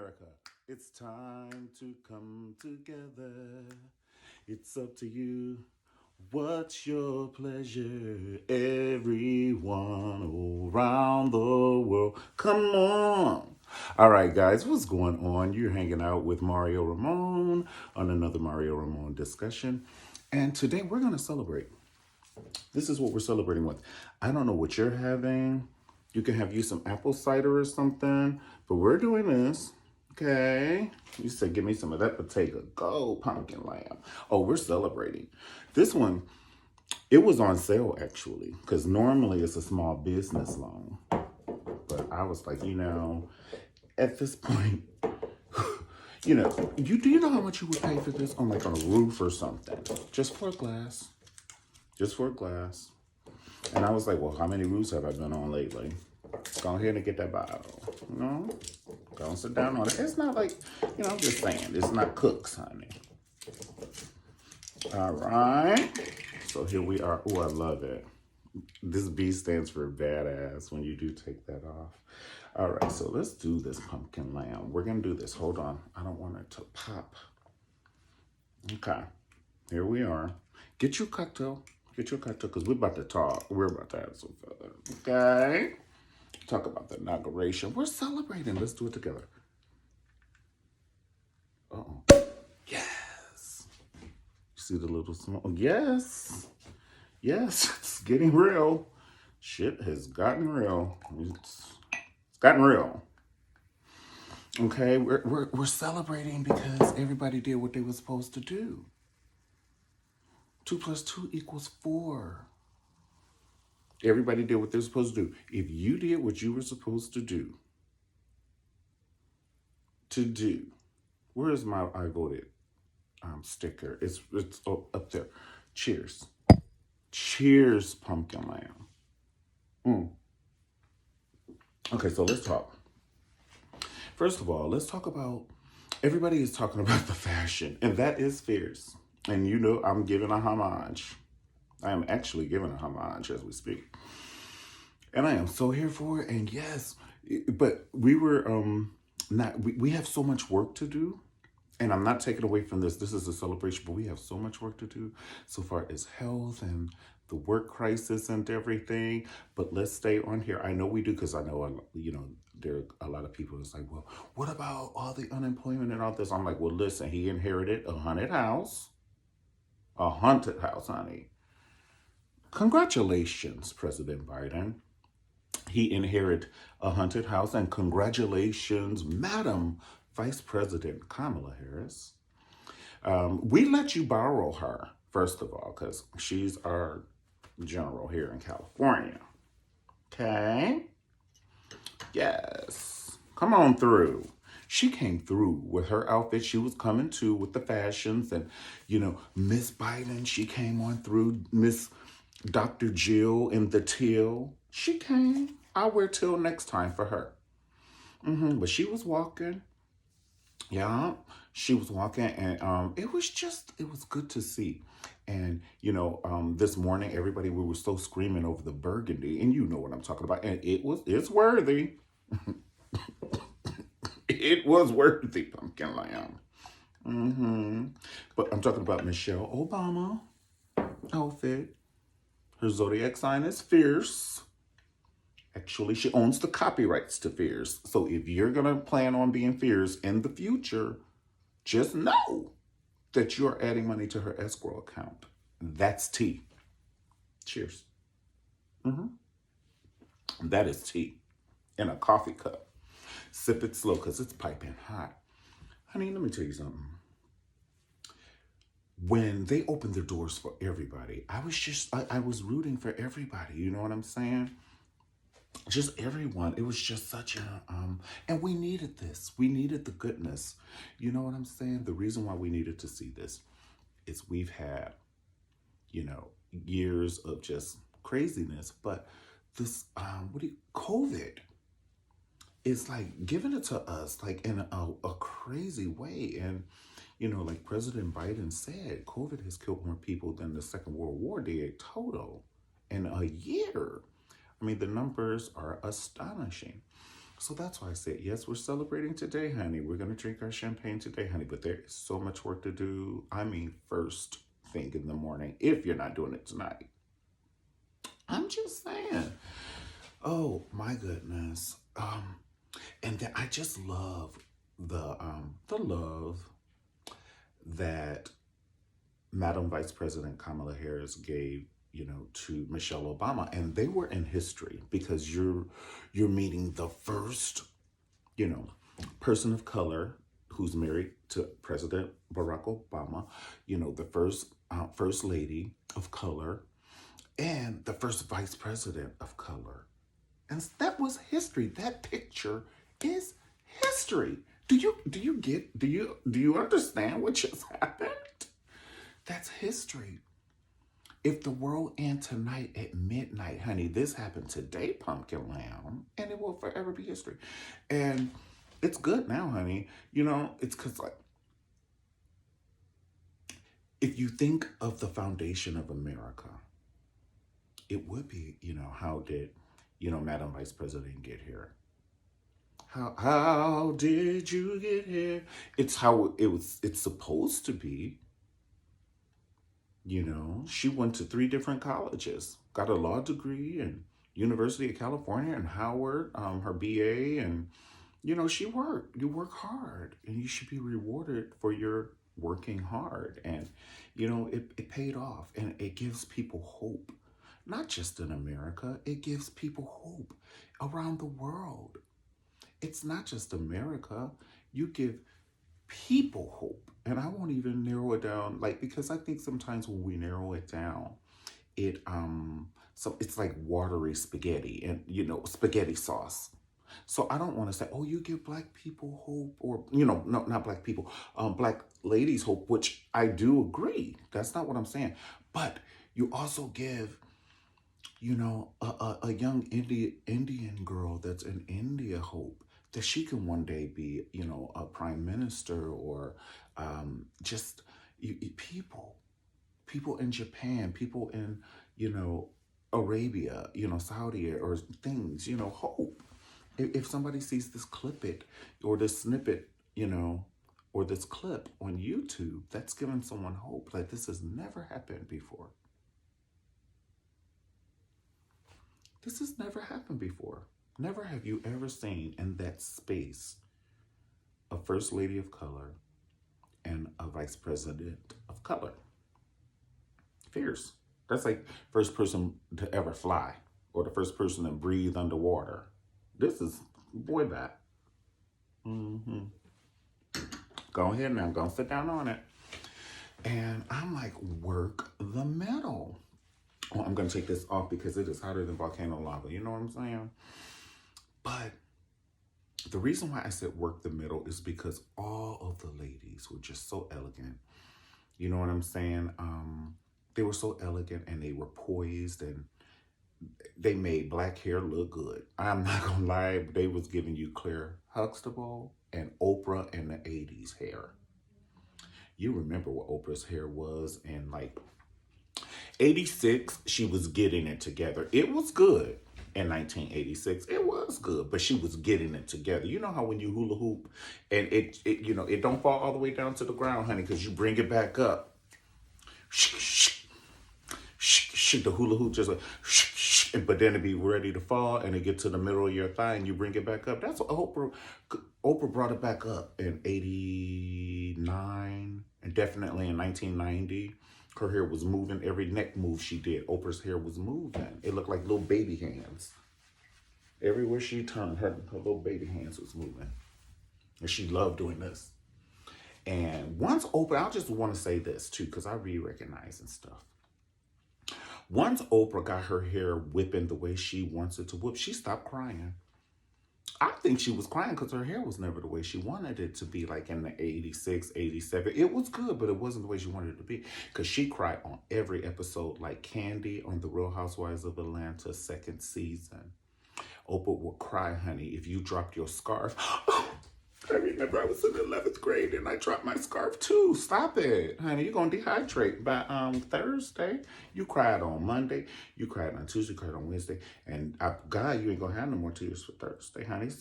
America. It's time to come together. It's up to you. What's your pleasure? Everyone around the world. Come on. All right, guys, what's going on? You're hanging out with Mario Ramon on another Mario Ramon discussion. And today we're going to celebrate. This is what we're celebrating with. I don't know what you're having. You can have you some apple cider or something, but we're doing this. Okay. You said, give me some of that potato. Go, pumpkin lamb. Oh, we're celebrating. This one, it was on sale actually, because normally it's a small business loan. But I was like, at this point, do you know how much you would pay for this on like on a roof or something? Just for a glass. Just for a glass. And I was like, well, how many roofs have I been on lately? Go ahead and get that bottle. Go and sit down on it. It's not like, I'm just saying, it's not Cooks, honey. All right. So here we are. Oh, I love it. This B stands for badass when you do take that off. All right, so let's do this pumpkin lamb. We're going to do this. Hold on. I don't want it to pop. Okay. Here we are. Get your cocktail. Get your cocktail because we're about to talk. We're about to have some fun. Okay? Talk about the inauguration. We're celebrating. Let's do it together. Uh-oh. Yes. You see the little small? Yes. Yes. It's getting real. Shit has gotten real. It's gotten real. Okay? We're celebrating because everybody did what they were supposed to do. 2 + 2 = 4. Everybody did what they're supposed to do. If you did what you were supposed to do, where is my I voted sticker? It's up there. Cheers. Cheers, pumpkin lamb. Okay, so let's talk. First of all, let's talk about, everybody is talking about the fashion, and that is fierce. And I'm giving a homage. I am actually giving a homage as we speak. And I am so here for it. And yes, but we were we have so much work to do. And I'm not taking away from this. This is a celebration, but we have so much work to do so far as health and the work crisis and everything. But let's stay on here. I know we do because I know, there are a lot of people that's like, well, what about all the unemployment and all this? I'm like, well, listen, he inherited a haunted house. A haunted house, honey. Congratulations, President Biden. He inherited a haunted house, and congratulations, Madam Vice President Kamala Harris. We let you borrow her, first of all, because she's our general here in California. Okay? Yes. Come on through. She came through with her outfit. She was coming too with the fashions. And, Miss Biden, she came on through. Miss Dr. Jill in the teal. She came. I'll wear teal next time for her. But she was walking. Yeah, she was walking, and it was good to see. And this morning, we were so screaming over the burgundy, and you know what I'm talking about. And it's worthy. It was worthy, pumpkin lamb. But I'm talking about Michelle Obama outfit. Her zodiac sign is fierce. Actually, she owns the copyrights to fierce. So if you're going to plan on being fierce in the future, just know that you're adding money to her escrow account. That's tea. Cheers. That is tea in a coffee cup. Sip it slow because it's piping hot. Honey, let me tell you something. When they opened their doors for everybody, I was rooting for everybody. You know what I'm saying? Just everyone. It was just such a and we needed this. We needed the goodness. You know what I'm saying? The reason why we needed to see this is we've had years of just craziness, but this COVID is like giving it to us like in a crazy way. And like President Biden said, COVID has killed more people than the Second World War did total in a year. I mean, the numbers are astonishing. So that's why I said, yes, we're celebrating today, honey. We're going to drink our champagne today, honey. But there is so much work to do. I mean, first thing in the morning, if you're not doing it tonight. I'm just saying. Oh, my goodness. And then I just love the love that Madam Vice President Kamala Harris gave, to Michelle Obama, and they were in history because you're meeting the first, you know, person of color who's married to President Barack Obama, the first lady of color, and the first vice president of color, and that was history. That picture is history. Do you understand what just happened? That's history. If the world ends tonight at midnight, honey, this happened today, Pumpkin Lamb, and it will forever be history. And it's good now, honey. It's because, like, if you think of the foundation of America, it would be, how did, Madam Vice President get here? How did you get here? It's how it's supposed to be. She went to 3 different colleges, got a law degree in University of California and Howard, her BA, and she worked. You work hard, and you should be rewarded for your working hard. And it paid off, and it gives people hope, not just in America. It gives people hope around the world. It's not just America. You give people hope. And I won't even narrow it down, like, because I think sometimes when we narrow it down, so it's like watery spaghetti and spaghetti sauce. So I don't want to say, oh, you give black people hope, or no, not black people, black ladies hope, which I do agree. That's not what I'm saying. But you also give a young Indian girl that's in India hope that she can one day be, a prime minister, or just people in Japan, people in, Arabia, Saudi, or things, hope. If somebody sees this or this snippet, or this clip on YouTube, that's giving someone hope. Like, this has never happened before. This has never happened before. Never have you ever seen in that space a first lady of color and a vice president of color. Fierce. That's like first person to ever fly, or the first person to breathe underwater. This is, boy, that. Mm-hmm. Go ahead now. Go sit down on it. And I'm like, work the metal. Oh, I'm going to take this off because it is hotter than volcano lava. You know what I'm saying? But the reason why I said work the middle is because all of the ladies were just so elegant. You know what I'm saying? They were so elegant, and they were poised, and they made black hair look good. I'm not going to lie. They was giving you Claire Huxtable and Oprah in the 80s hair. You remember what Oprah's hair was in, like, 86, she was getting it together. It was good in 1986. It was good, but she was getting it together. You know how when you hula hoop and it don't fall all the way down to the ground, honey, because you bring it back up. The hula hoop just like, but then it be ready to fall, and it get to the middle of your thigh, and you bring it back up. That's what Oprah brought it back up in 89, and definitely in 1990. Her hair was moving. Every neck move she did, Oprah's hair was moving. It looked like little baby hands. Everywhere she turned, her little baby hands was moving. And she loved doing this. And once Oprah, I just want to say this too, because I re-recognize and stuff. Once Oprah got her hair whipping the way she wants it to whip, she stopped crying. I think she was crying because her hair was never the way she wanted it to be, like in the 86, 87. It was good, but it wasn't the way she wanted it to be, because she cried on every episode, like Candy on The Real Housewives of Atlanta, 2nd season. Oprah would cry, honey, if you dropped your scarf. I remember I was in the 11th grade and I dropped my scarf too. Stop it, honey. You're going to dehydrate by Thursday. You cried on Monday. You cried on Tuesday. You cried on Wednesday. And God, you ain't going to have no more tears for Thursday, honey.